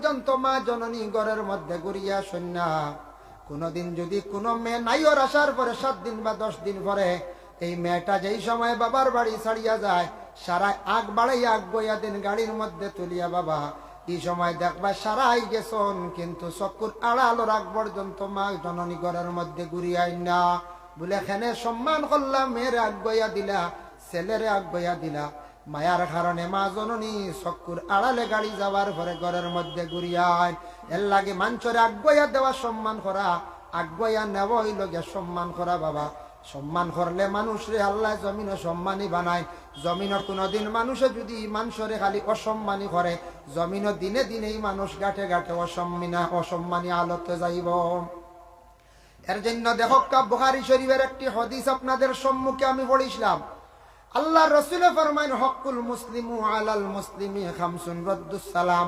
পর্যন্ত মা জননী ঘরের মধ্যে ঘুরিয়া সন্না। কোনদিন যদি কোনো মেয়ে নাইর আসার পরে 7 দিন বা 10 দিন পরে এই মেয়েটা যেই সময় বাবার বাড়ি ছাড়িয়া যায়, সারা আগ বাড়াইয়া আগ বইয়া দিন গাড়ির মধ্যে তুলিয়া বাবা এই সময় দেখবা সারাই গেছন, কিন্তু চকুর আড়ালো রাগ পর্যন্ত মা জননী ঘরের মধ্যে ঘুরিয়াই না। বলে এখানে সম্মান করলাম, মেয়ের আগ বইয়া দিলা, ছেলেরে আগ বইয়া দিলা। মায়ার কারণে মা জননী চকুর আড়ালে গাড়ি যাওয়ার পরে ঘরের মধ্যে ঘুরিয়ায়। এর লাগে মানুষরে আগ বইয়া দেওয়া সম্মান করা, আগ বইয়া নেওয়া হইল গিয়া সম্মান করা বাবা। সম্মান করলে মানুষরে আল্লাহ জমিনও সম্মানী বানায়। জমিনের কোনদিন মানুষে যদি মানুষরে খালি অসম্মানী করে, জমিনও দিনে দিনেই মানুষ গাঁটে গাঁটে অসম্মানী আলোতে যাইব। এর জন্য দেখো বুখারী শরীফের একটি হাদিস আপনাদের সম্মুখে আমি পড়িছিলাম। আল্লাহ রসুল ফরমাইন হকুল মুসলিমু আলাল মুসলিমি খামসুন রদ্দুস সালাম।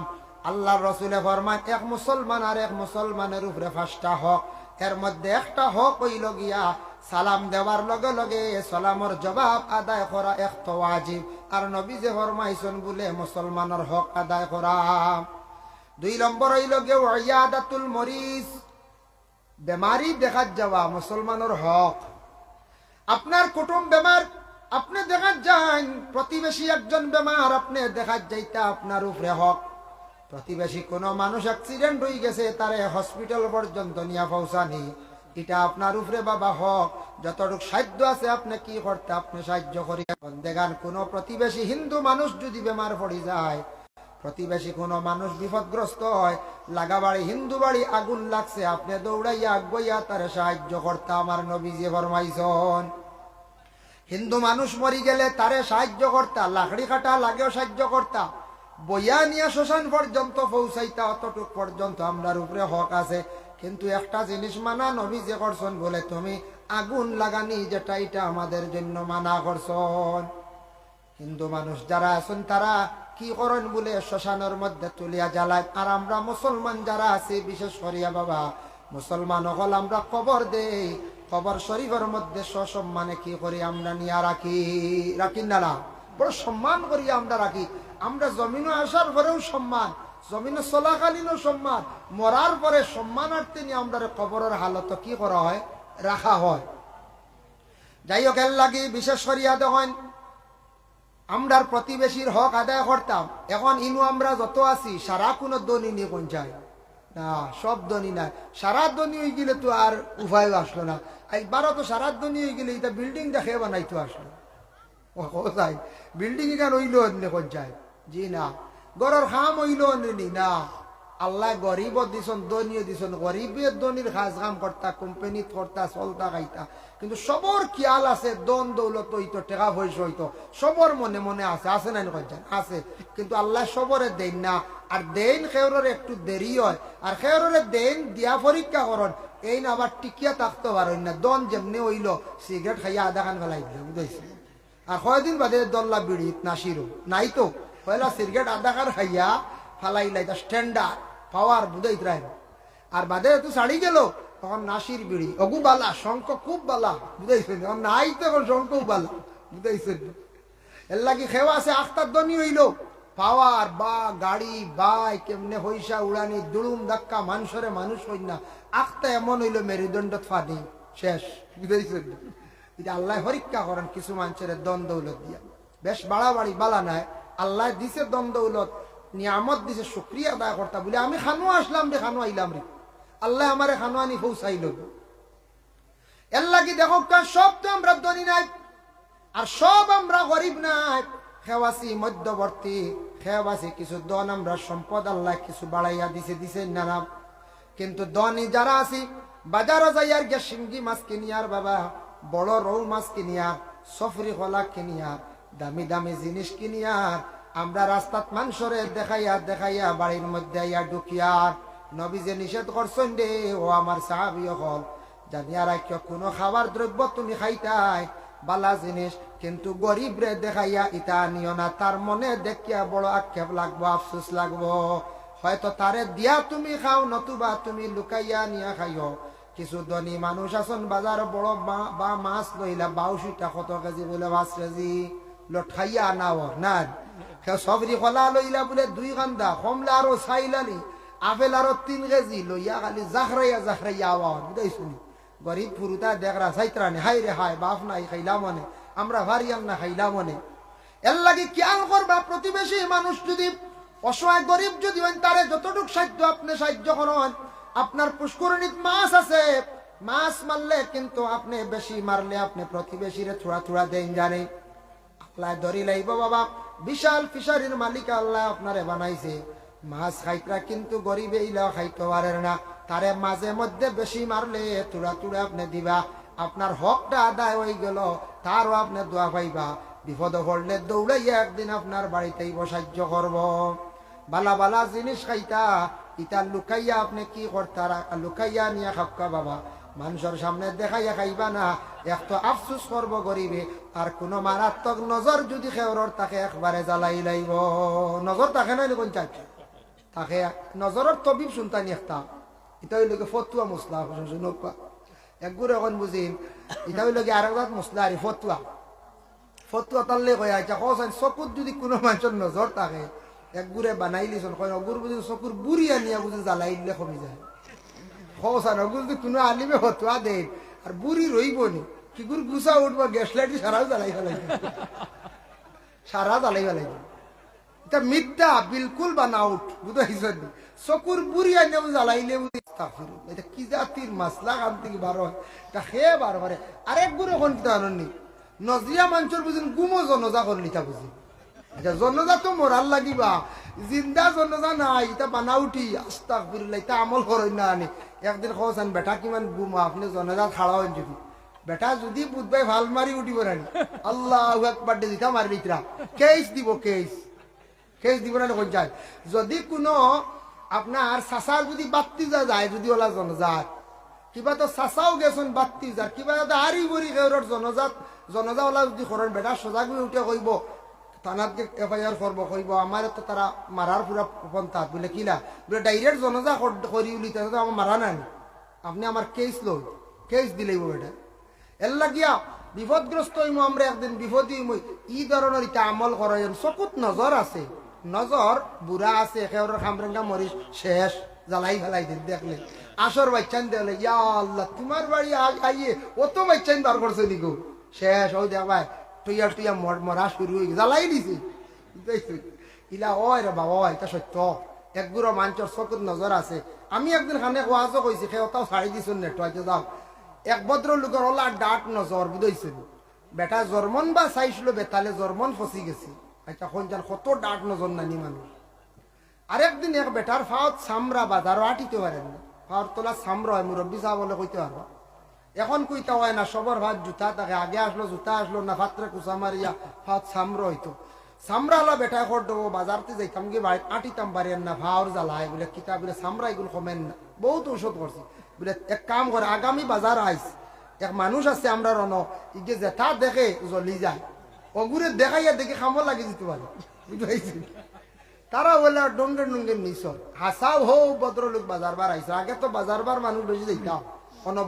আল্লাহ রসুল ফরমাইন এক মুসলমান আর এক মুসলমানের উপরে 5টা হক, এর মধ্যে একটা হক হইল গিয়া সালাম দেওয়ার লগে লগে সালামর জবাব আদায় করা এক ওয়াজিব। আর নবী যে ফরমাইছেন বলে মুসলমানের হক আদায় করা। 2 নম্বর হইল গিয়া ইয়াদাতুল মরিজ, বেমারি দেখা যাওয়া মুসলমানের হক। আপনার কুটুম বেমার, আপনি দেখা যান। প্রতিবেশী একজন বেমার, আপনি দেখা যাইতা আপনার উপরে হক। প্রতিবেশী কোন মানুষ অ্যাক্সিডেন্ট হয়ে গেছে, তারে হসপিটাল পর্যন্ত নিয়ে পৌঁছানি, এটা আপনার উপরে বাবা হক। যতটুকু সাহায্য আছে আপনি কি করতে, আপনি সাহায্য করি। দেখান কোন প্রতিবেশী হিন্দু মানুষ যদি বেমার পড়ে যায়, প্রতিবেশী কোন মানুষ বিপদগ্রস্ত হয়, লাগা বাড়ি হিন্দু বাড়ি আগুন লাগছে, আপনি দৌড়াইয়া আগুইয়া তারে সাহায্য করতে আমার নবীজি ফরমাইছেন। হিন্দু মানুষ মরি গেলে তারে সাহায্য করতা, লাকড়ি কাটা লাগেও সাহায্য করতা, বইয়া নিয়ে শ্মশান পর্যন্ত পৌঁছাইতা, অতটুক পর্যন্ত আমরার উপরে হক আছে। কিন্তু একটা জিনিস মানা নবী যে করছেন, বলে তুমি আগুন লাগানি যেটা, এটা আমাদের জন্য মানা করছেন। হিন্দু মানুষ যারা আছেন তারা কি করেন বলে শ্মশানের মধ্যে তুলিয়া জ্বালায়। আর আমরা মুসলমান যারা আছি, বিশেষ করিয়া বাবা মুসলমান হল আমরা কবর দেই, কবর শরীফের মধ্যে সসম্মানে কি করি আমরা নিয়ে রাখি না, বড় সম্মান করিয়া আমরা রাখি। আমরা জমিনে আসার পরেও সম্মান, জমিনে চলাকালীনও সম্মান, মরার পরে সম্মানার্থে নিয়ে আমরা কবরের হালত কি করা হয়, রাখা হয়। যাই হোক, এর লাগি বিশেষ করিয়া দেখেন আমরার প্রতিবেশীর হক আদায় করতাম। এখন ইনু আমরা যত আছি সারা কোনো দনি নিয়ে পৌঁছায় না, সব দনি নাই। সারা দনি হয়ে গেলে তো আর উপায় আসলো না। একবারও তো সারা দনি হয়ে গেলে এটা বিল্ডিং দেখে বানাইতো আসলো, কোথায় বিল্ডিং এখানে হইল পৌঁছায়? জি না, গড়ের খাম হইল না। আল্লাহ গরিব দিছন, দনীয় দিছন, গরিবের দনির কাজ কাম করতা, কোম্পানিত করতা, চলতা খাইতা। কিন্তু সবর খেয়াল আছে, দন দৌলত হইতো, টাকা পয়সা হইতো, সবর মনে মনে আছে, আছে না আছে। কিন্তু আল্লাহ সবরে দেন না। আর দেন খেয়রের একটু দেরি হয়, আর খেয়রের দেন দিয়া পরীক্ষা করন, এই না আবার টিকিয়া থাকতে পারেন না। দন যেমনি হইল সিগারেট খাইয়া আধা খান ফেলাই দিল, বুঝাইছে। আর কয়দিন বাদে দল্লা বিড়ি নাসিরো নাই তো, পয়লা সিগারেট আধা খান খাইয়া ফালাই লাইতা স্ট্যান্ডার্ড পাওয়ার বুঝাইত রায়। আর বাদে তো ছাড়ি গেল, তখন নাসির বিড়ি অগু বালা, শঙ্খ খুব বালা, বুঝাইছেন। নাই তো এখন শঙ্খ বালা, বুঝাইছেন। এর লাগি খেওয়া আছে আখতার দনি হইল, পাওয়ার বা গাড়ি বাই কেমনে হইসা উড়ানি, দুড়ুম ধাক্কা, মানুষরে মানুষ হই না। আখতা এমন হইল মেরুদণ্ড ফানি শেষ, বুঝাইছেন। আল্লাহ পরীক্ষা করেন কিছু মানুষের দন দৌলত দিয়া, বেশ বাড়াবাড়ি বালা নাই। আল্লাহ দিছে দন দৌলত, নিয়ামত দিছে, শুক্রিয়া আদায় করতা বলে আমি খানো আসলাম রে, খানো আইলাম রে, আল্লাহ আমারে খানো আনি পৌঁছাইল। এর লাগি দেখো সব তো আমরা ধনী নাই, আর সব আমরা গরিব নাই। খেওয়াছি মধ্যবর্তী, খেওয়াছি কিছু দন আমরা সম্পদ আল্লাহ কিছু বাড়াইয়া দিছে না। কিন্তু দনি যারা আছি, বাজারে যাইয়ার গে শিঙ্গি মাছ কিনিয়ার বাবা, বড় রৌ মাছ কিনিয়ার, সফরি খোলা কিনিয়ার, দামি দামি জিনিস কিনিয়ার আমরা রাস্তাত মানুষরে দেখাইয়া দেখাইয়া বাড়ির মধ্যে আইয়া ঢুকিয়ার। নবী যে নিষেধ করছেন রে ও আমার সাহাবী হল, জানিয়া রাখিও কোনো খাবার দ্রব্য তুমি খাইতাই বালা জিনিস, কিন্তু গরিব রে দেখাইয়া ইটা নিও না। তার মনে দেখিয়া বড় আক্ষেপ লাগবো, আফসোস লাগবো। হয়তো তারে দিয়া তুমি খাও, নতুবা তুমি লুকাইয়া নিয়া খাইও। কিছু ধনী মানুষ আছেন বাজার বড় বা মাছ লইলা 62টা কত কেজি বলে 5 কেজি লঠাইয়া আনাও না, সবরি কলা লইলা বলে 2 কান্দা, কমলা আরো চাইলালি, আপেল আরো 3 কেজি লইয়া খালি জাখরাইয়া আওয়ান বুঝাইছুনি গরিব ফুরুতা দেখরা সাইত্রানে হাই রে হাই বাপ নাই খাইলা মনে আমরা ভারিয়াম না খাইলা মনে এর লাগি খেয়াল করবা প্রতিবেশী মানুষ যদি অসহায় গরিব যদি হন তারে যতটুক সাহায্য আপনি সাহায্য করেন আপনার পুষ্করণীত মাছ আছে মাছ মারলে কিন্তু আপনি বেশি মারলে আপনি প্রতিবেশীরে থোড়া দেন জানে আল্লাহ ধরি লাইব বাবা বিশাল ফিশারির মালিক আল্লাহ আপনারে বানাইছে মাছ খাইতরা কিন্তু গরিবে ইলা খাইতে পারে না তারে মাঝে মধ্যে বেশি মারলে তুড়া আপনি দিবা আপনার হকটা আদায় হয়ে গেল তারও আপনি দোয়া পাইবা বিপদ পড়লে দৌড়াইয়া একদিন আপনার বাড়িতেই সাহায্য করব বালা বালা জিনিস খাইতা ইটা লুকাইয়া আপনি কি করতারা লুকাইয়া নিয়ে খাক্কা বাবা মানুষের সামনে দেখাইয়া খাইবা না এক তো আফসুস করবো গরিবে আর কোন মারাত্মক নজর যদি খেওরর তাকে একবারে জ্বালাই লাইব নজর তাকে নাই কোন চাইছে তাকে নজরের তবিব শুনতানি একটা এটা হইল ফতুয়া মশলা একগুলো এখন বুঝিম এটা হইল কি আরেক মশলা আর ফতুয়া তাল্লে কয়া আচ্ছা কসান চকুত যদি কোনো মানুষের নজর থাকে একগুড়ে বানাইলিছন কয় অগুর বুঝি চকুর বুড়ি আনিয়া বুঝি জ্বালাইলে কমি যায় কসান অগুর যদি কোনো আলিমে ফতুয়া দেন আর বুড়ি রইব নি কিগুর গুছা উঠবো গ্যাস লাইট সারাও জ্বালাই ফেলাই এটা মিথ্যা বিলকুল বা নাউট বুঝাইছেন চকুর বুড়ি আনিয়া জ্বালাইলে এটা কি জাতির মাসলা কাম থেকে বার হয় এটা খেয়ে বার করে আরেক গুড়ে এখন কিতা আনন্দি নজরিয়া মানুষের বুঝিন গুমো জনজা করলি তা বুঝি আচ্ছা জনজা তো মরার লাগিবা জিন্দা জনজা নাই এটা বানা উঠি আস্তাগফিরুল্লাহ এটা আমল করই না আনি একদিন কওছেন বেটা কিমান গুম আপনি জনজা খাড়া হন যদি বেটা যদি বুধবাই ভাল মারি উঠিব রানি আল্লাহু আকবার দিতা মারি লিতরা কেস দিব কেস দিব না কোন যায় যদি কোনো আপনার সাসার যদি বাত্তি যায় যদি ওলা জনজাত কিবা তো চাচাও গেছেন বাত্তি যার কিবা এটা হারি বরি খেউরর জনজা ওলা যদি করেন বেটা সজাগ হয়ে উঠে কইব থানাত এফআইআর করব কইব আমার তো তারা মারার পুরা পন্থাত বলে কিলা বলে ডাইরেক্ট জনজা করি উলিতে আমার মারা নাই আপনি আমার কেস দিলেই বেটা এর লাগিয়া বিপদগ্রস্ত হইম আমরা একদিন বিপদী হইম ই ধরনের এটা আমল করেন চকুত নজর আছে নজর বুড়া আছে খেউরর খামরেঙ্গা মরিস শেষ জ্বালাই ফেলাই দিন দেখলে আসর বাচ্চান দেখলে ইয়া আল্লাহ তোমার বাড়ি আইয়ে অত বাচ্চান বার করছে নিগো শেষ হই দেখায় টুইয়া মরা শুরু হয়ে জ্বালাই দিছে ইলা ওই রে বাবা এটা সত্য একগুড়ো মানুষের চকুত নজর আছে আমি একদিন খানে ওয়াজও কইছি সে ওটাও ছাড়ি দিছো নেটওয়ার্কে যাও এক ভদ্র লোকের ওলা ডাক নজর বুঝাইছিল বেটা জর্মন বা চাইছিল বেতালে জর্মন ফসি গেছে আচ্ছা কোনজান কত ডাক নজর নানি মানুষ আরেকদিন এক বেটার ফাওত সামরা বাজারও আটিতে পারেন না ফাওয়ার তোলা সামরা হয় মুরব্বী সাহেব বলে কইতে পারবা এখন কইতা হয় না সবর ভাত জুতা থাকে আগে আসলো জুতা আসলো না ফাত্রে কুচা মারিয়া ফাওত সামরা হইতো সামরা হলা বেটা কর দেবো বাজারতে যাইতাম গিয়ে বাড়ি আটিতাম পারেন না ভাওর জ্বালায় বলে কিতা বলে সামরা এগুলো কমেন না বহুত ঔষধ করছে বলে এক কাম করে আগামী বাজার আইস এক মানুষ আছে আমরা রন ইগে যেটা দেখে জ্বলি যায় অগুরে দেখাইয়া দেখে খামো লাগি যেতে পারে বুঝতে তারা বলে ডঙ্গের নিছ হাসাও হো ভদ্রলোক বাজার বার আইসো আগে তো বাজার বার মানুষ বেশি যাইতাম হনো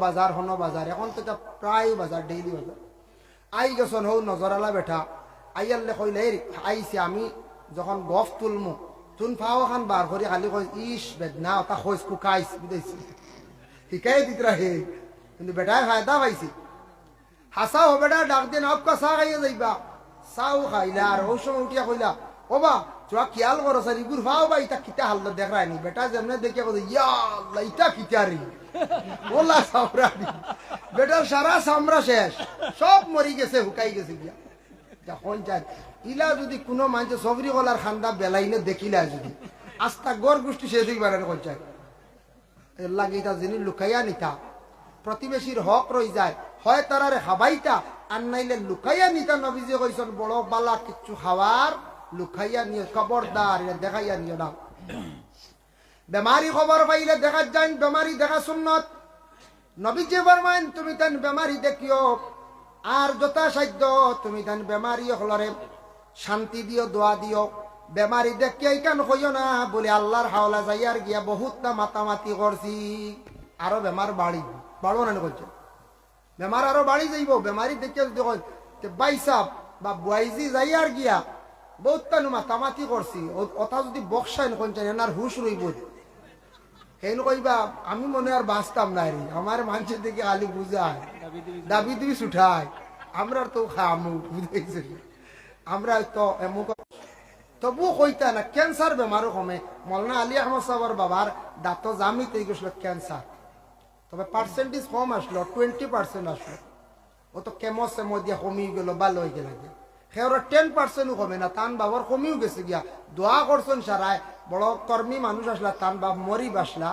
বাজার এখন তো এটা প্রায় বাজার ডেইলি বাজার আই গেছন হো নজরালা বেটা আইয়ালে কইলে আইসি আমি যখন গফ তুলমু তুন ফাও খান বার করে খালি কই ইস বেদনা ওটা খোঁজ কুকাইস বুঝাইছি শিকাই দিতরা হে কিন্তু বেটায় ফায়দা পাইছি হাসাও বেটা ডাক দিন আপকা চা খাইয়া যাইবা চাও খাইলা আর ওই সময় উঠিয়া কইলা ওবা তোরা খেয়াল করো স্যার ইগুর ভাও বা ইটা কিতা হাল দেখায়নি বেটা যেমনে দেখিয়া কথা ইয়া আল্লাহ ইটা কিতারি ওলা সামরানি বেটার সারা সামরা শেষ সব মরি গেছে হুকাই গেছে গিয়া যখন চাই ইলা যদি কোনো মানুষ সবরি গলার খান্দা বেলাইনে দেখিলা যদি আস্তা গড় গোষ্ঠী শেষ হয়ে পারে কোন চাই এর লাগে এটা যিনি লুকাইয়া নিতা প্রতিবেশীর হক রই যায় হয় তারারে খাবাইতা আর নাইলে লুকাইয়া নিতা নবীজি কইছেন বড় বালা কিচ্ছু খাওয়ার লুকাইয়া নিয়ে খবরদার দেখাইয়া নিও না বেমারি খবর পাইলে দেখা যান বেমারি দেখা সুন্নত নবীজি ফরমাইন তুমি তান বেমারি দেখিও আর যথাসাধ্য তুমি তান বেমারি হলরে শান্তি দিও দোয়া দিও বেমারি দেখিয়া কেন কইও না বলে আল্লাহর হাওলা যাইয়ার গিয়া বহুতটা মাতামাতি করছি আরো বেমার বাড়বো না করছে বেমার আরো বাড়ি যাইব বেমারি দেখিয়া যদি কয় বাইসাব বা বুয়াইজি যাইয়ার গিয়া বহুত মাতামাতি করছি ওটা যদি বক্সাইন কোনছেন এনার হুশ রইব হেন কইবা আমি মনে আর বাঁচতাম না রে, আমার মানুষের দিকে আলি বুঝায় দাবি দিবি ছুটায়, আমরা তো খামু বুঝাইছে, আমরা তো এমুক তবুও কইতা না ক্যান্সার বেমারও কমে। মৌলানা আলী আহমদ সাহেবের বাবার দাঁত জামিতে গেছিল ক্যান্সার, তবে পার্সেন্টেজ কম আসলো, 20% আসলো। ও তো কেমো সেমো দিয়া কমিয়ে গেল, ভালো হয়ে গেল। সেওরা 10%ও কমে না, তান বাবার কমিও গেছে গিয়া। দোয়া করছেন সারায়, বড় কর্মী মানুষ আসলা, তান বাপ মরি বাসলা,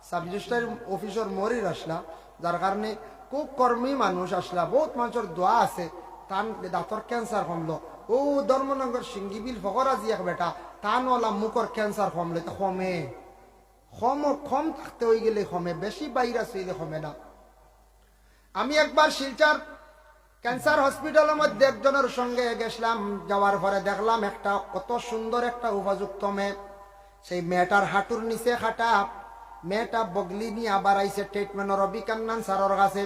সাব রেজিস্ট্রার অফিসর মরি আসলা, যার কারণে খুব কর্মী মানুষ আসলা, বহুত মানুষের দোয়া আছে, তান দাঁতর ক্যান্সার কমলো। ও ধর্মনগর সিঙ্গিবিল ফকরাজি এক বেটা, তানওয়ালা মুখর ক্যান্সার কমলে তো কমে, কম থাকতে হয়ে গেলে কমে, বেশি ভাইরাস হইলে কমে না। আমি একবার শিলচর ক্যান্সার হসপিটালের মধ্যে একজনের সঙ্গে গেছিলাম, যাওয়ার পরে দেখলাম একটা কত সুন্দর একটা উপযুক্ত মেয়ে, সেই মেয়েটার হাঁটুর নিচে খাটা, মেয়েটা বগলি নিয়ে আবার আইসে ট্রিটমেন্ট রবি কান্নান স্যারের কাছে।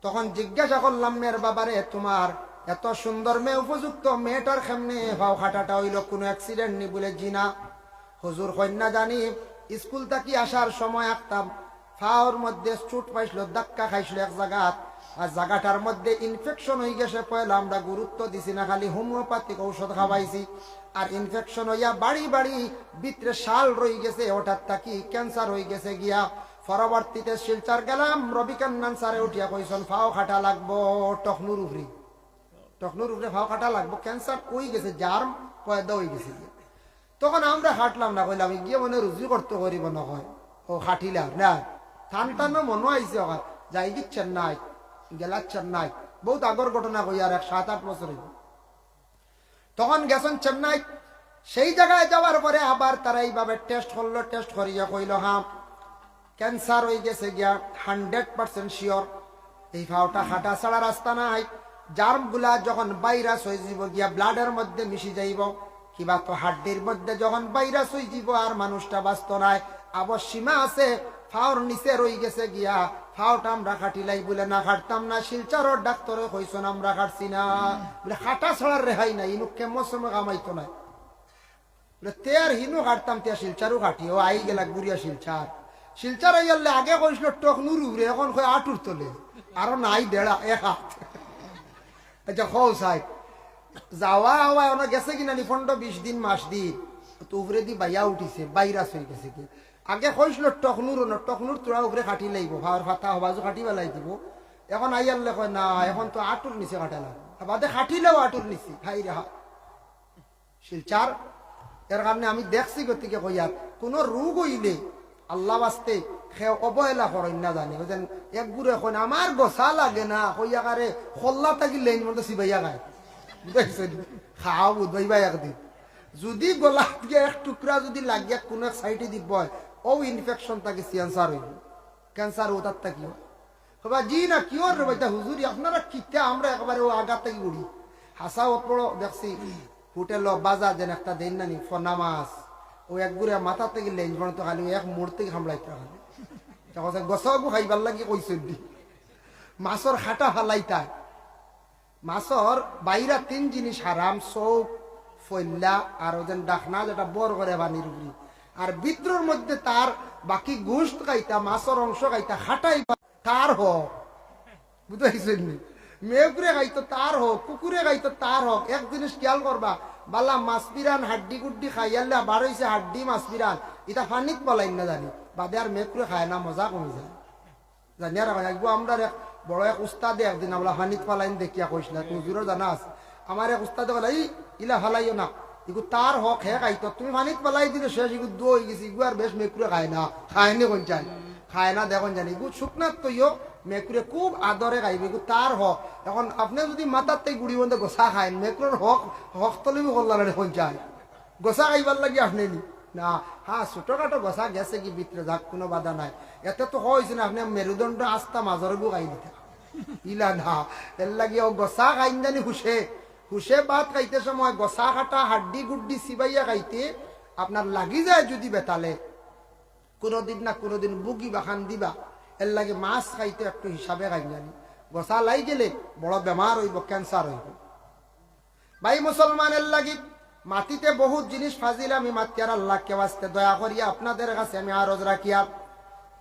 তখন জিজ্ঞাসা করলাম মেয়ের বাবারে, তোমার এত সুন্দর মেয়ে, উপযুক্ত মেয়েটার কেমনে ভাও খাটাটা হইল, কোনো অ্যাক্সিডেন্ট নি? বলে জি না। হুজুর কন্যা জানি স্কুল থাকি আসার সময় একটা ফাওর মধ্যে চোট পাইছিল, ধাক্কা খাইছিল এক জায়গাত, আর জায়গাটার মধ্যে ইনফেকশন হয়ে গেছে। পয়লা আমরা গুরুত্ব দিছি না, খালি হোমিওপ্যাথিক ঔষধ খাওয়াইছি, আর ইনফেকশন হইয়া বাড়ি বাড়ি ভিতরে শাল রয়ে গেছে, ওটার থাকি ক্যান্সার হয়ে গেছে গিয়া। পরবর্তীতে শিলচর গেলাম, রবি কান্নান স্যারে উঠিয়া কইছেন ফাও খাটা লাগবো টকনুর উপরে, টকনুর উপরে ফাও খাটা লাগবো, ক্যান্সার হয়ে গেছে, জার্ম পয়দা হয়ে গেছে। তখন আমরা হাঁটলাম না, কইলাম গিয়ে মনে রুজু করতে করিব না, হয় ও হাঁটিলাম না, টান টানো মনে আইসে, যাই কি চেন্নাই গেলা, চেন্নাই বহুত আগর ঘটনা, কই আর 7-8 বছর। তখন গেছেন চেন্নাই, সেই জায়গায় যাওয়ার পরে আবার তারা এইভাবে টেস্ট করলো, টেস্ট করিয়া কইল হ্যাঁ ক্যান্সার হয়ে গেছে গিয়া, 100% শিওর, এই ফাওটা হাঁটা ছাড়া রাস্তা নাই। জার্ম গুলা যখন ভাইরাস হয়ে যাব গিয়া ব্লাডের মধ্যে মিশি যাইব, কিবা তো হাড্ডির মধ্যে যখন ভাইরাস হয়ে যাব, আর মানুষটা বাঁচত নাই। আবার সীমা আছে, ফাওর নিচে রয়ে গেছে গিয়া, ফাওটা আমরা খাটিলাই বলে না খাটতাম না। শিলচরের ডাক্তারে কইছেন আমরা খাটছি না, বলে খাটা ছাড়ার রেহাই নাই, ইনু কেমন কামাইতো নাই, বলে তে আর হিনু খাটতাম, তে শিলচারও খাটি। ও আই গেলা গুড়িয়া শিলচার, শিলচার আইয়ালে আগে কইছিল টকনুর উপরে, এখন কই আটুর তলে, আরো নাই দেড়া এক হাত। আচ্ছা খৌ সাহেব যাওয়া হওয়া ওনা গেছে কিনা নি 15-20 দিন মাস দিন, তো উপরে দি বাইয়া উঠিছে, ভাইরাস হয়ে গেছে কি। আগে কইছিল টকনুর না, টকনুর তোরা উপরে খাটি লাগবো, ভাওয়ার ফাতা হবাজু খাটি বেলাই দিব। এখন আইয়ালে কয় না, এখন তো আটুর নিচে কাটা লাগবে, বাদে খাটিলেও আটুর নিচে হাই রেহা শিলচার। এর কারণে আমি দেখছি গতিকে কইয়ার কোন রোগ হইলে আল্লাহ বাস্তে খেয়ে অবহেলা করেন না, জানি বুঝেন। এক গুড়ে এখন আমার গোসা লাগে না, কইয়া কারে খোল্লা থাকি লেন মতো সিবাইয়া গায়, বুঝাইছেন, খাওয়া বুধবাইবা একদিন যদি গলা দিয়ে এক টুকরা যদি লাগিয়া কোন এক সাইডে দিব, ও ইনফেকশন থাকে ক্যান্সার হইব, ক্যান্সার ও তার থাকি হবা জি না কি রে ভাইটা হুজুরি আপনারা কিতে, আমরা একবারে ও আগা থেকে উড়ি হাসা ওপড়ো দেখছি হোটেল বাজার যেন একটা দেন নানি ফনা মাছ, ও এক গুড়ে মাথা থেকে লেঞ্জ বানো তো খালি এক মোড় থেকে হামলাইতে খালি গছাবো খাইবার লাগি কইছে দি মাছর খাটা ফালাইতায়। মাছর বাইরা 3 জিনিস হারাম, চৌক ফল্লা আর ওজন ডাকনা, যেটা বর করে পানির উপরি, আর বিদ্রোর মধ্যে তার বাকি গোস্ত খাইতা, মাছর অংশ খাইতা, খাটাই তার হোক, বুঝাইছেন নি, মেঘুরে খাইতো তার হোক, কুকুরে খাইতো তার হোক। এক জিনিস খেয়াল করবা, বালা মাছ পিরান হাড্ডি গুড্ডি খাইয়ালে বার হয়েছে হাড্ডি মাছ পিরান, এটা পানিত বলাই না জানি, বাদে আর মেঘুরে খায় না, মজা কমে যায় জানি। আর আমরা বড় এক উস্তাদে একদিন আমরা পানিত পালাইন দেখিয়া কইছিল, তুমি জোরে জানা আছে, আমার এক উস্তাদে বলে ইলা ফালাইও না, ইগু তার হক হে খাইতো, তুমি পানিত পালাই দিলে শেষ, ইগু দো হয়ে গেছে, ইগু আর বেশ মেঘুরে খায় না, খায়নি কোন চাই খায় না দেখুন জানি, ইগু শুকনাত তৈও মেকুরে খুব আদরে খাইবে, ইগু তার হক। এখন আপনি যদি মাথার থেকে গুড়ি বন্ধে গোসা খাইন, মেকুরের হক হক তলিবি করলাম কোন চাই গোসা খাইবার লাগি আপনি নি না। হ্যাঁ ছোটখাটো গোসা গেছে কি ভিতরে যাক, কোনো বাধা নাই, এতে তো হয়েছে না আপনি মেরুদণ্ড আস্তা মাজর বু খাই দিতে ইলা না, এর লাগি ও গোসা খাইন জানি হুসে হুসে ভাত খাইতে সময় গোসা কাটা হাড্ডি গুড্ডি সিবাইয়া খাইতে আপনার লাগি যায় যদি বেতালে, কোনোদিন না কোনোদিন বুকি বাখান দিবা। এর লাগে মাছ খাইতে একটু হিসাবে খাই জানি, গোসা লাই গেলে বড় বেমার হইব, ক্যান্সার হইব। ভাই মুসলমানের লাগি মাটিতে বহুত জিনিস ফাজিল আমি মাতিয়ার আল্লাহকে ওয়াস্তে দয়া করিয়া আপনাদের কাছে আমি আরজ রাখিয়া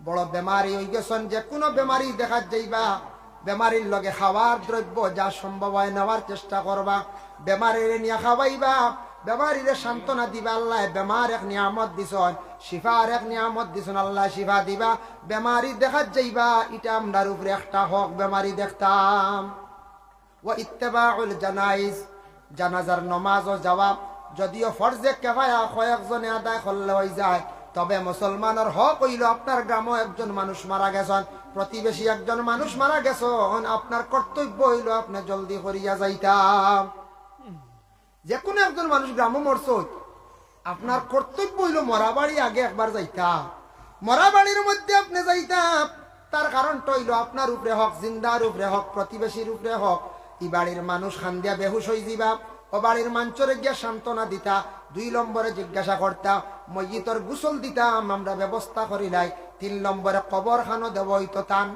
বড় বেমারি হয়ে গেছেন, যে কোনো বেমারি দেখা যাইবা বেমারির লগে খাওয়ার দ্রব্য যা সম্ভব হয় নেওয়ার চেষ্টা করবা, বেমারিরে নিয়ে খাওয়াইবা, বেমারিরে সান্ত্বনা দিবা। আল্লাহ বেমার এক নিয়ামত দিছন, শিফার এক নিয়ামত দিছন, আল্লাহ শিফা দিবা। বেমারি দেখা যাইবা এটা আমরার উপরে একটা হক বেমারি দেখতাম। ওয়া ইত্তেবাউল জানাইজ, জানাজার নমাজ ও জবাব যদিও ফরজে কেফায়া কয়েকজনে আদায় করলে হয়ে যায়, তবে মুসলমানের হক হইল আপনার গ্রামে একজন মানুষ মারা গেছেন, প্রতিবেশী একজন মানুষ মারা গেছেন, আপনার কর্তব্য হইল আপনি জলদি করিয়া যাইতাম। যে কোনো একজন মানুষ গ্রামে মরছ, আপনার কর্তব্য হইল মরা বাড়ি আগে একবার যাইতাম, মরা বাড়ির মধ্যে আপনি যাইতাম। তার কারণটা হইল আপনার উপরে হক, জিন্দার উপরে হক, প্রতিবেশীর উপরে হক। ই বাড়ির মানুষ খান্দিয়া বেহুশ হয়ে যাবা, ও বাড়ির মাঞ্চরে গিয়া সান্ত্বনা দিতা। 2 নম্বরে জিজ্ঞাসা করতা, মইয়িতর গোসল দিতাম আমরা ব্যবস্থা করিলাই। 3 নম্বরে কবর খানো দেব হইতো তান,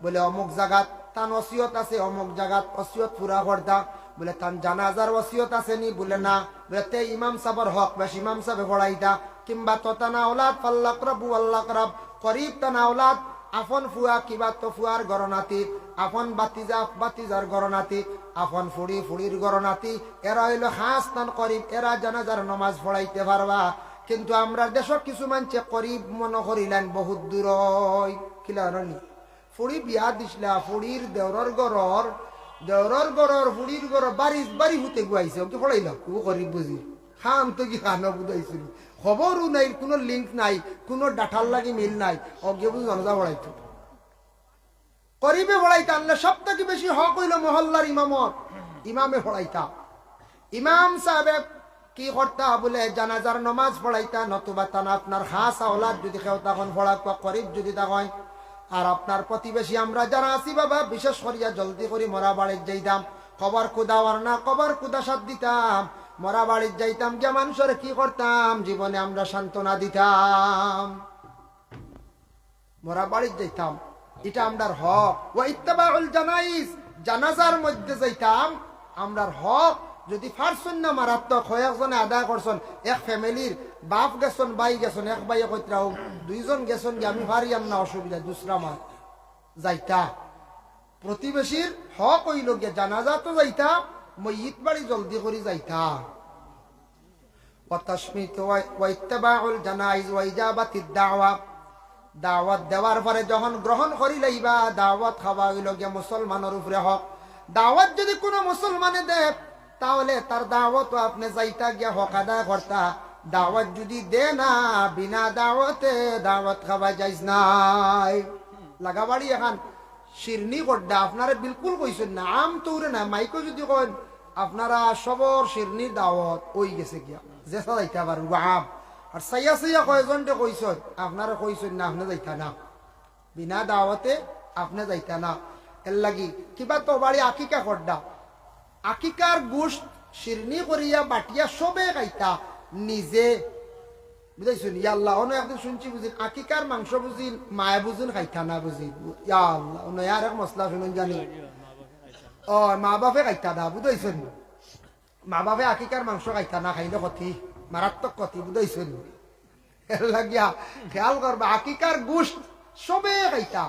বলে অমুক জায়গাত তান ওসিয়ত আছে, অমুক জায়গাত ওসিয়ত পুরা করতা। বলে তান জানাজার ওসিয়ত আছে নি, বলে না। বলে তে ইমাম সাহেবের হক বেশ, ইমাম সাহেব পড়াইতা। কিংবা ততানা ওলাদ ফাল্লাক রবু আল্লাহ রাব, করিব তানা ওলাদ, আফন ফুয়া কিবা তো ফুয়ার গরনাতি, আফন বাতিজা বাতিজার গরনাতি, আফন ফুড়ি ফুড়ির গরনাতি, এরা হইল খাস তান করিব, এরা জানাজার নমাজ পড়াইতে পারবা। কিন্তু আমরা দেশত কিছু মানছে করিব মনে করিলেন বহুত দূর কিলানি ফুড়ি বিয়া দিছিলা, ফুড়ির দেওরর গরর, দেওরর গরর ফুড়ির গরর বাড়ি বাড়ি হুতে গুয়াইছে, ওকে পড়াইল ও করিব বুঝি খাম তো কি খানো বুঝাইছিল, খবরও নাই, কোনো লিঙ্ক নাই, কোনো ডাটার লাগি মিল নাই, অজ্ঞে বুঝি জনজা পড়াইতো করিবে পড়াইতা। আনলে সব থেকে বেশি হক হইল মহল্লার ইমামত, ইমামে পড়াইতা। ইমাম সাহেব কি করতা, বলে জানাজার নমাজ পড়াইতা, নতুবা তানা আপনার খাস আওলাদ যদি কেউ তখন পড়াক, করিব যদি তখন। আর আপনার প্রতিবেশী আমরা যারা আছি বাবা, বিশেষ করিয়া জলদি করে মরা বাড়ির যাইতাম, কবর কুদাওয়ার না কবর কুদা সাথ দিতাম, মরা বাড়ির যাইতাম গিয়া মানুষের কি করতাম, জীবনে আমরা সান্ত্বনা দিতাম, মরা বাড়ির যাইতাম, এটা আমরার হক। ওয়া ইত্তেবাউল জানাইজ, জানাজার মধ্যে যাইতাম আমরার হক। যদি পারছেন না মারাত্মক কয়েকজনে আদায় করছেন, এক ফ্যামিলির বাপ গেছেন ভাই গেছেন, এক ভাই কইরাও 2 জন গেছেন, আমি পারিয়াম না অসুবিধা, দুসরা মার যাইতা। প্রতিবেশীর হক হইল গিয়া জানাজা তো যাইতা, মইয়িত বাড়ি জলদি করে যাইতা। ওয়া তাশমিত ওয়া ইত্তেবাউল জানাইজ ওয়া ইজাবাতিদ দাওয়া, দাওয়াত দেওয়ার পরে যখন গ্রহণ করি লাইবা, দাওয়াত খাওয়া হইল গিয়া মুসলমানের উপরে হক। দাওয়াত যদি কোনো মুসলমানে দেয় তাহলে তার দাওয়াত আপনি যাইতা গিয়া হক আদায় করতা। দাওয়াত যদি দে না, বিনা দাওয়াতে দাওয়াত খাওয়া যাইজ নাই। লাগাবাড়ি এখন শিরনি করডা আপনারা বিলকুল কইছেন না, আম তৌরে না মাইকো যদি কন আপনারা সবর শিরনির দাওয়াত ওই গেছে গিয়া যেসা যাইতে পারেন আম। আর সাইয়া সাইয়া কয়জনকে কইছেন, আপনারা কইছেন না আপনি যাইতা না, বিনা দাওয়াতে আপনি যাইতা না। এর লাগি কিবা তো বাড়ি আকিকা করডা, আকিকার গোশত শিরনি করিয়া বাটিয়া সবে খাইতা নিজে, বুঝাইছেন? ইয়া আল্লাহ, অন্য একদিন শুনছি বুঝিন আকিকার মাংস বুঝিন মায়ে বুঝিন খাইতা না বুঝিন, ইয়া আল্লাহ অন্য আর এক মশলা শুনুন জানি, ও মা বাপে খাইতা না, বুঝাইছেন? মা বাপে আকিকার মাংস খাইতা না, খাইলে কতি মারাত্মক কতি, বুঝাইছেন? এর লাগিয়া খেয়াল করবা, আকিকার গোশত সবে খাইতা,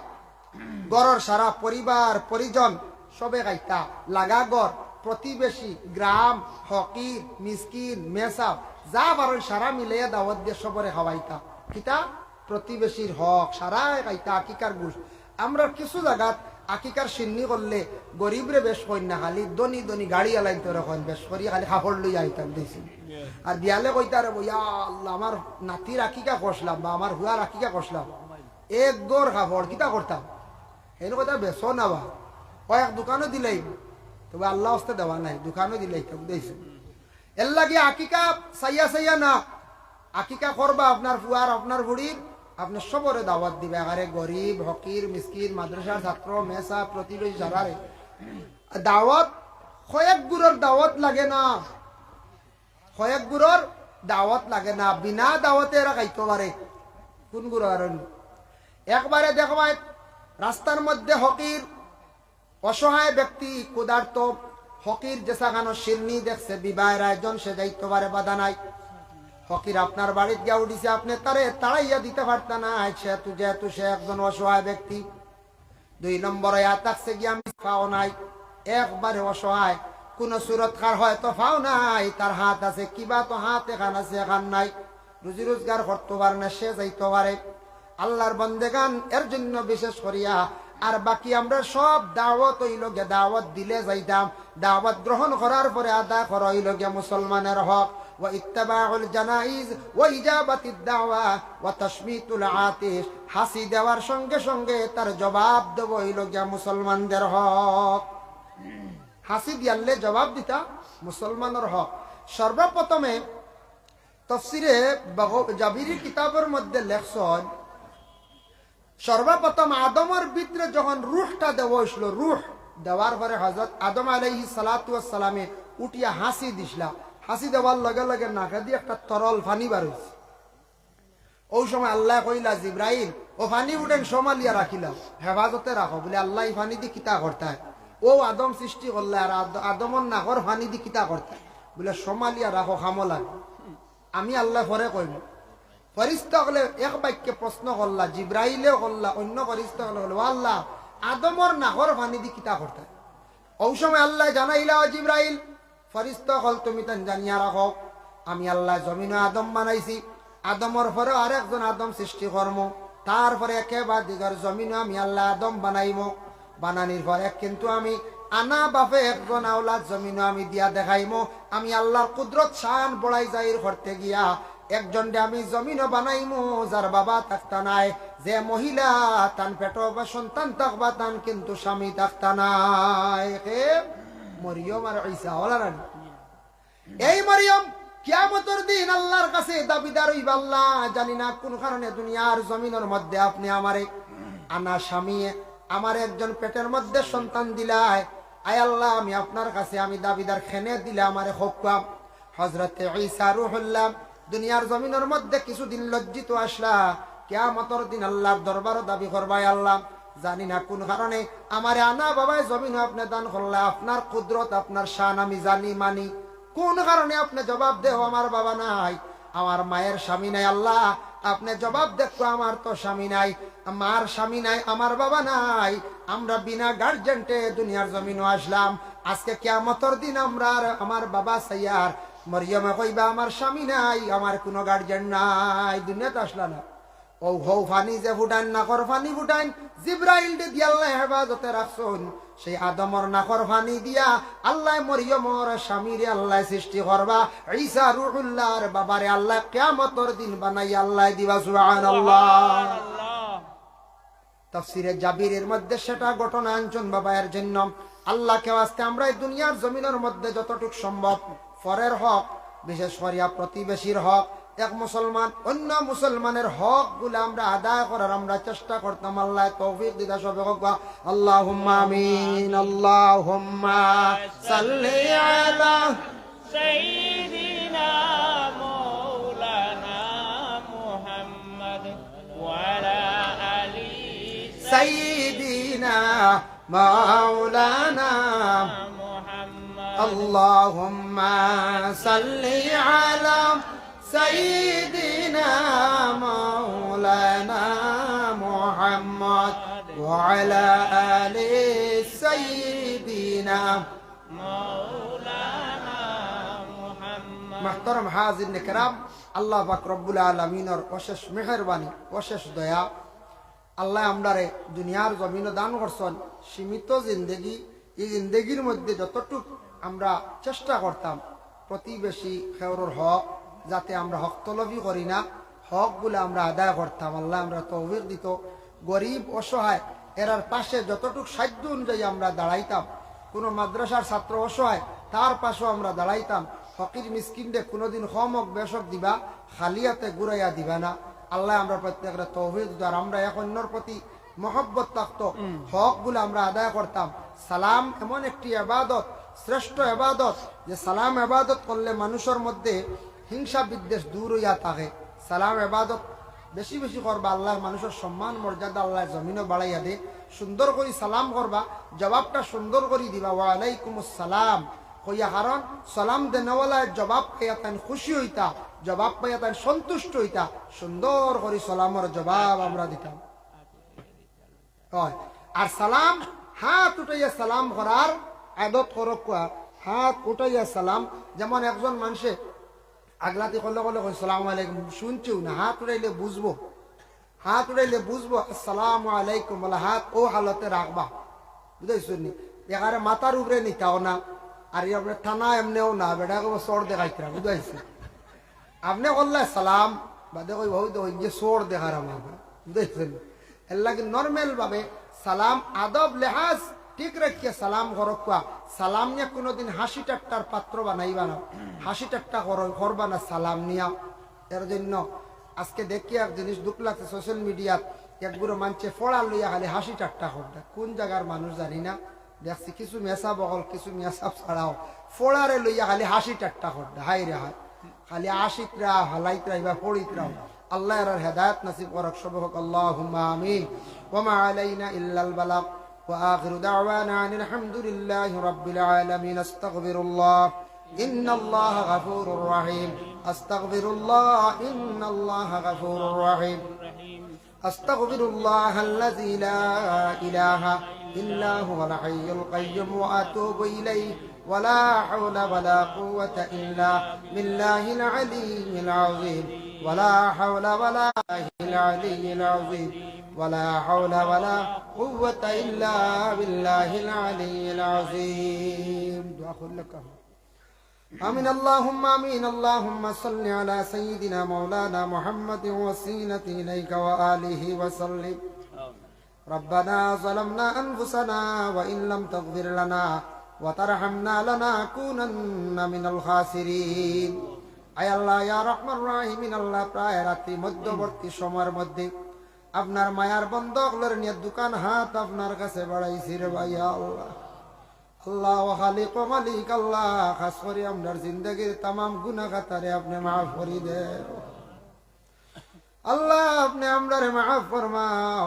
গড়র সারা পরিবার পরিজন সবে খাইতা, লাগা গড় প্রতিবেশী গ্রাম ফকির মিসকিন মেসাব যা পারেন সারা মিলে দাওয়াত দিয়ে সবরে খাওয়াইতা। কিতা প্রতিবেশীর হক সারা খাইতা আকিকার গোশত। আমরা কিছু জায়গাত আকিকার সিন্নি করলে গরিবরে বেশ কই না, খালি দনি দনি গাড়ি আলাইন তো রকম বেশ করি খালি কাপড় লই আইতাম দিয়েছি। আর বিয়ালে কইতা রে ইয়া আল্লাহ আমার নাতির আকিকা করলাম বা আমার হুয়ার আকিকা করলাম, এক গড় কাপড় কিতা করতাম, এই কথা বেছো না বা কয়েক দোকানও দিলাই, তবে আল্লাহ হস্তে দেওয়া নাই, দোকানও দিলাই বুঝাইছে। এর লাগে আকিকা সাইয়া সাইয়া না, আকিকা করবা আপনার ফুয়ার আপনার বুড়ির, আপনি সবরে দাওয়াত দিবে, আরে গরিব হকির মিসকিন মাদ্রাসার ছাত্র মেসা প্রতিবেশী যারারে দাওয়াত। কয়েক গুড়র দাওয়াত লাগে না, কয়েক গুড়র দাওয়াত লাগে না, বিনা দাওয়াতে এরা খাইতে পারে। কোন গুড় একবারে দেখবাই রাস্তার মধ্যে হকির অসহায় ব্যক্তি ক্ষুধার্ত ফকির যে সাগানো শিরনি দেখছে বিবাহের আয়োজন সে যাইতে পারে, বাধা নাই। ফকির আপনার বাড়িতে গিয়া উঠিছে, আপনি তারে তাড়াইয়া দিতে পারতেন না, যেহেতু সে একজন অসহায় ব্যক্তি। 2 নম্বরে থাকছে গিয়া আমি পাও নাই, একবারে অসহায়, কোন সুরতকার হয়তো পাও নাই, তার হাত আছে কিবা তো হাত এখান আছে এখান নাই, রুজি রোজগার করতে পারে না, সে যাইতে পারে। আল্লাহর বন্দেগান এর জন্য বিশেষ করিয়া আর বাকি আমরা সব দাওয়াত হইল গে, দাওয়াত দিলে যাইতাম, দাওয়াত গ্রহণ করার পরে আদা করা হইল গে মুসলমানের হক। ওয়া ইত্তিবাউল জানাইজ ওয়া ইজাবাতিদ দাওয়া ওয়া তাশমিতুল আতিশ, হাসি দেওয়ার সঙ্গে সঙ্গে তার জবাব দেব হইল গে মুসলমানদের হক। হাসি দিয়ালে জবাব দিতা মুসলমানের হক। সর্বপ্রথমে তাফসিরে জাবিরি কিতাবের মধ্যে লেখছেন, সর্বপ্রথম আদমের ভিতরে যখন রূহটা দেওয়া হইছিল, রূহ দেওয়ার পরে হযরত আদম আলাইহিস সালাতু ওয়াস সালামে উঠিয়া হাসি দিছিলা, হাসি দেওয়ার লগে লগে নাকে দিয়ে একটা তরল পানি বার হইছে। ওই সময় আল্লাহ কইলা জিব্রাইল ও পানি উঠেন সমালিয়া রাখিলা, হেফাজতে রাখো, বলে আল্লাহ পানি দি কিতা করতায়, ও আদম সৃষ্টি করলে আর আদমর নাকর পানি দি কিতা করতায়, বলে সমালিয়া রাখো খামলা। আমি আল্লাহ পরে কইব। ফেরেশতা হলে এক বাক্যে প্রশ্ন করলা, জিব্রাইলে করলা, অন্য ফেরেশতা হলে আল্লাহ আদমর নাকর পানি দি কিতা করতায়। ওই সময় আল্লাহ জানাইলা জিব্রাইল, ফেরেশতা হল তুমি তান জানিয়া রাখো, আমি আল্লাহ জমিনে আদম বানাইছি, আদমর পরে আরেকজন আদম সৃষ্টি করবো, তারপরে একেবারে দিগর জমিনে আমি আল্লাহ আদম বানাইব, বানানির পরে কিন্তু আমি আনা বাপে একজন আওলাদ জমিনে আমি দিয়া দেখাইমো, আমি আল্লাহর কুদরত শান বড়াই যাইর করতে গিয়া একজনকে আমি জমিনে বানাইমো যার বাবা থাকতা নাই, যে মহিলা তান পেট বা সন্তান থাকবা তান কিন্তু স্বামী থাকতা নাই, মরিয়ম আর ঈসা ওলা রানী। এই মরিয়ম কিয়ামতের দিন আল্লাহর কাছে দাবিদার হইবা, আল্লাহ জানি না কোন কারণে দুনিয়ার জমিনের মধ্যে আপনি আমারে আনা স্বামী আমার একজন পেটের মধ্যে সন্তান দিলাই, আয় আল্লাহ আমি আপনার কাছে আমি দাবিদার খেনে দিলে আমারে হকাম। হযরতে ঈসা রূহুল্লাহ দুনিয়ার জমিনের মধ্যে কিছুদিন লজ্জিত আসলা, কিয়ামতের দিন আল্লাহর দরবারে দাবি করবাই, আল্লাহ জানি না কোন কারণে আমারে আনা বাবায় জমিন আপনি দান করলা, আপনার কুদরত আপনার শান আমি জানি মানি, কোন কারণে আপনি জবাব দেও আমার বাবা নাই, আমার মায়ের স্বামী নাই, আল্লাহ আপনি জবাব দেখো আমার তো স্বামী নাই, আমার স্বামী নাই, আমার বাবা নাই, আমরা বিনা গার্জেন্টে দুনিয়ার জমিনে আসলাম, আজকে কিয়ামতের দিন আমরা আমার বাবা সাইয়ার মরিয়মে কইবা আমার স্বামী নাই, আমার কোনো গার্জেন নাই, দুনিয়াতে আসলা না। ও হৌ ফানি যে ফুটাইন নাকর ফানি ফুটাইন জিব্রাইল দিয়ে আল্লাহ হেফাজতে রাখছুন, সেই আদমর নাকর ফানি দিয়া আল্লাহ মরিয়মর স্বামীরে আল্লাহ সৃষ্টি করবা, ঈসা রূহুল্লাহর বাবারে আল্লাহ কিয়ামতের দিন বানাই আল্লাহ দিবা, সুবহানাল্লাহ। তাফসিরে জাবিরের মধ্যে সেটা ঘটনা আনছেন বাবা, এর জন্য আল্লাহকে আজকে আমরা এই দুনিয়ার জমিনের মধ্যে যতটুক সম্ভব পরের হক, বিশেষ করিয়া প্রতিবেশীর হক, এক মুসলমান অন্য মুসলমানের হক গুলো আমরা আদায় করার আমরা চেষ্টা করতাম, আল্লাহ তৌফিক দিদা সবে হোক, আল্লাহুম্মা আমিন। আল্লাহুম্মা সাল্লি আলা সাইয়্যিদিনা মাওলানা মুহাম্মদ ওয়া আলা আলি সাইয়্যিদিনা মাওলানা মুহাম্মদ। আল্লাহুম্মা সাল্লি আলা সাইয়্যিদিনা মাওলানা মুহাম্মদ ওয়া আলা আলি সাইয়্যিদিনা মাওলানা মুহাম্মদ। মুহতারাম হাজিরিন কিরাম, আল্লাহ পাক রব্বুল আলামিনের অশেষ মেহেরবানি, অশেষ দয়া, আল্লাহ আমরারে দুনিয়ার জমিনে দান করছেন সীমিত জিন্দেগি, এই জিন্দেগির মধ্যে যতটুক আমরা চেষ্টা করতাম প্রতিবেশী খেওরের হক যাতে আমরা হক তলবি করি না, হকগুলো আমরা আদায় করতাম, আল্লাহ আমরা তৌফিক দিত। গরিব অসহায় এরার পাশে যতটুক সাধ্য অনুযায়ী আমরা দাঁড়াইতাম, কোনো মাদ্রাসার ছাত্র অসহায় তার পাশেও আমরা দাঁড়াইতাম, ফকির মিসকিনদের কোনোদিন হমক বেশক দিবা, খালিয়াতে ঘুরাইয়া দিবা না, আল্লাহ আমরা প্রত্যেকটা তৌফিক দিত। আর আমরা এক অন্যর প্রতি মহব্বত থাকত, হকগুলো আমরা আদায় করতাম। সালাম এমন একটি ইবাদত, শ্রেষ্ঠ ইবাদত, যে সালাম ইবাদত করলে মানুষের মধ্যে হিংসা বিদ্বেষ দূর হইয়া থাকে। সালাম ইবাদত বেশি বেশি করবা, আল্লাহ মানুষের সম্মান মর্যাদা আল্লাহ জমিনও বাড়াইয়া দে। সুন্দর করে সালাম করবা, জবাবটা সুন্দর করে দিবা, ওয়ালাইকুমুস সালাম কইয়া, কারণ সালাম দেনওয়ালার জবাব পাইয়া তাই খুশি হইতা, জবাব পাইয়া তাই সন্তুষ্ট হইতা। সুন্দর করে সালামের জবাব আমরা দিতাম। আর সালাম হাত উঠাইয়া সালাম করার আদত করক, হাত উঠাইয়া সালাম। যেমন একজন মানুষে আগলাতি করলে করলে সালাম আলাইকুম শুনছেও না, হাত উঠাইলে বুঝবো, হাত উঠাইলে বুঝবো আসসালামু আলাইকুম বলে হাত ও হালতে রাখবা, বুঝাইছেন নি? এখানে মাথার উপরে নিতাও না, আর আপনার থানা এমনিও না, বেটা চোর দেখাইতরা, বুঝাইছে? আপনি করলে সালাম বাদে কই বহু যে চোর দেখার আমার, বুঝাইছেন? এর লাগে নর্মাল ভাবে সালাম আদব লেহাজ ঠিক রাখিয়া সালাম করক। সালাম নিয়ে কোনোদিন হাসি ঠাট্টার পাত্র বানাইবা না, হাসি ঠাট্টা করবা না সালাম নিয়া। এর জন্য আজকে দেখি এক জিনিস দুঃখ লাগছে, সোশ্যাল মিডিয়াত একগুলো মানছে ফড়া লইয়া খালি হাসি ঠাট্টা করতে, কোন জায়গার মানুষ জানি না, দেখছি কিছু মেসা বগল কিছু মেসাব ছাড়াও ফোড়ারে লইয়া খালি হাসি ঠাট্টা করতে, হাই রে হাই খালি আশিকরা হালাইতরা বা ফড়িতরাও। আল্লাহ এর হেদায়েত নসিব করক সব হোক, আল্লাহুম্মা আমিন। ওয়া মা আলাইনা ইল্লাল বালাগ ওয়া আখিরু দাওয়ানা আনিল হামদুলিল্লাহি রাব্বিল আলামিন। আস্তাগফিরুল্লাহ ইন্নাল্লাহা গফুরুর রহিম, আস্তাগফিরুল্লাহ ইন্নাল্লাহা গফুরুর রহিম। আস্তাগফিরুল্লাহাল্লাযী লা ইলাহা ইল্লা হুয়াল হাইয়ুল কাইয়্যুম ওয়া আতুবু ইলাইহি ওয়া লা হাওলা ওয়া লা কুওয়াতা ইল্লা বিল্লাহিল আলিয়্যিল আযীম। ওয়া লা হাওলা ওয়া লা ইলাহা আলিয়্যিল আযীম ওয়া লা হাওলা ওয়া লা কুওয়াতা ইল্লা বিল্লাহিল আলিয়্যিল আযীম। দুআ করলাকা آمين اللهم آمين اللهم صل على سيدنا مولانا محمد وسيلة إليك وآله وسلم. ربنا ظلمنا أنفسنا وإن لم تغفر لنا وترحمنا لنكونن من الخاسرين. আয় আল্লাহ ইয়া রহমান রাহিমিন, আল্লাহ প্রায় রাত্রি মধ্যবর্তী সময়ের মধ্যে আপনার মায়ার বন্ধকলের নিয়ে দোকান হাত আপনার কাছে বাড়াইছি রে ভাই আল্লাহ। আল্লাহ খালিক ও মালিক আল্লাহ, খাস করে আপনার জিন্দগির তামাম গুনাহ খাতারে আপনি মাফ করে দেন আল্লাহ, আপনি আমরারে মাফ ফরমাও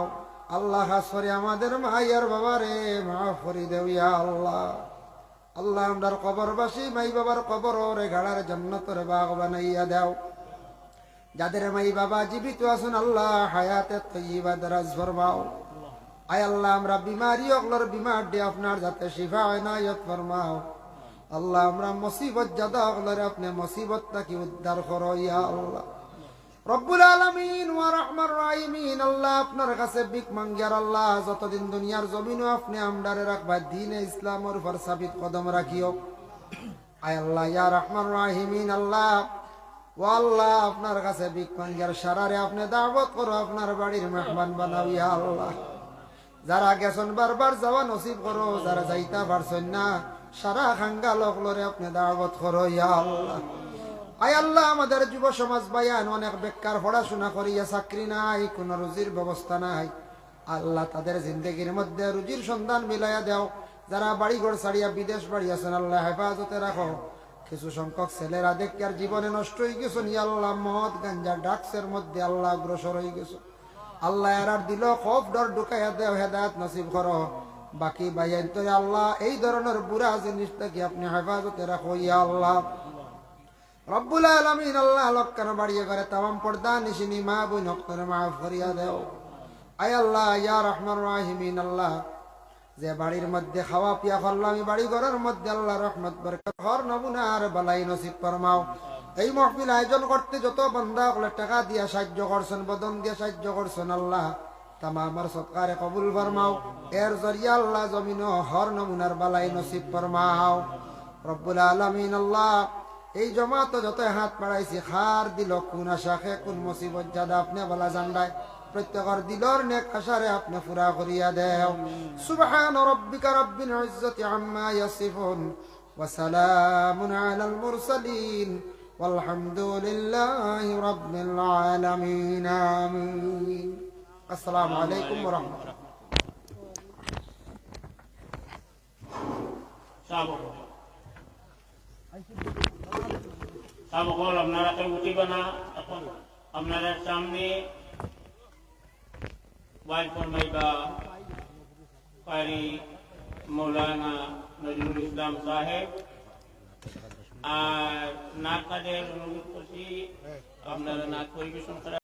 আল্লাহ। খাস করে আমাদের মায়ের বাবারে মাফ করে দেও ইয়া আল্লাহ। আল্লাহ আমরার কবরবাসী মাই বাবার কবর রে গাড়ার জান্নাতের বাগ বানাইয়া দাও। যাদের মাই বাবা জীবিত আছেন আল্লাহ হায়াতে তয়্যিবা দারাজ ফরমাও। আয় আল্লাহ আমরা বিমারি অগলর বিমার ডে আপনার যাতে শিফা ইনায়ত ফরমাও আল্লাহ। আমরা মুসিবত জাদা অগলর আপনি মুসিবত তাকে উদ্ধার করো ইয়া আল্লাহ রব্বুল আলামিন ওয়া রহমান রাহিমিন। আল্লাহ আপনার কাছে বিক মাঙ্গিয়ার আল্লাহ, যতদিন দুনিয়ার জমিনও আপনি আমরারে রাখবা দ্বীনে ইসলামের উপর সাবিত কদম রাখিও। আয় আল্লাহ ইয়া রহমান রাহিমিন আল্লাহ ও আল্লাহ আপনার কাছে বিক মাঙ্গিয়ার সারারে আপনি দাওয়াত করো, আপনার বাড়ির মেহমান বানাও ইয়া আল্লাহ। যারা গেছেন বারবার যাওয়া নসিব করো, যারা যাইতা পারছেন না সারা খাঙ্গা লোকলরে আপনি দাওয়াত করো ইয়া আল্লাহ। আয় আল্লাহ আমাদের যুব সমাজ বায়ান অনেক বেকার পড়াশোনা করিয়া চাকরি নাই, কোন রুজির ব্যবস্থা নাই আল্লাহ, তাদের জিন্দগির মধ্যে রুজির সন্ধান মিলাইয়া দাও। যারা বাড়িঘর ছাড়িয়া বিদেশ বাড়ি আছেন আল্লাহ হেফাজতে রাখো। কিছু সংখ্যক ছেলেরা দেখি আর জীবনে নষ্ট হয়ে গেছেন ইয়া আল্লাহ, মদ গাঞ্জা ড্রাগসের মধ্যে আল্লাহ অগ্রসর হয়ে গেছে আল্লাহ। এরার দিল খোফ ডর ঢুকাইয়া দেও, হেদায়েত নসিব করো। বাকি ভাইয়ান তো আল্লাহ এই ধরনের বুড়া জিনিস থেকে আপনি হেফাজতে রাখো ইয়া আল্লাহ রব্বুল আলামিন। আল্লাহ লক্কানো বাড়িয়ে করে তামাম পর্দা নিশিনি মা বোন হকরে মাফ করিয়া দেও। আয় আল্লাহ ইয়া রহমান রাহিমিন আল্লাহ, যে বাড়ির মধ্যে খাওয়া পিয়া করলাম এই বাড়ি ঘরের মধ্যে আল্লাহ রহমত বরকত হর নমুনা আর বালাই নসিব ফরমাও। এই মাহফিল আয়োজন করতে যত বান্দা সকলে টাকা দিয়া সাহায্য করছেন, বদন দিয়া সাহায্য করছেন আল্লাহ তামামের সৎকারে কবুল ফরমাও। এর জরিয়া আল্লাহ জমিন হর নমুনার বালাই নসিব ফরমাও রব্বুল আলামিন আল্লাহ। এই জমাত যত হাত বাড়াইছি খার দিল কোন আশাকে কোন মুসিবত জাদা আপনি বলা জান্ডায় প্রত্যেকের দিলর নেক আশারে আপনি পুরা করিয়া দেও। সুবহান রাব্বিকা রাব্বিল ইজ্জাতি আম্মা ইয়াসিফুন ওয়া সালামুন আলাল মুরসালিন walhamdulillahi rabbil alamin amin. Assalamu alaikum warahmatullahi আপনারা কেউ উঠিবে না, এখন আপনাদের সামনে ওয়াইল ফরমাইবা কারি মৌলানা নজরুল ইসলাম সাহেব। আর নাটকাদের অনুরোধ করছি আপনারা নাট পরিবেশন করা।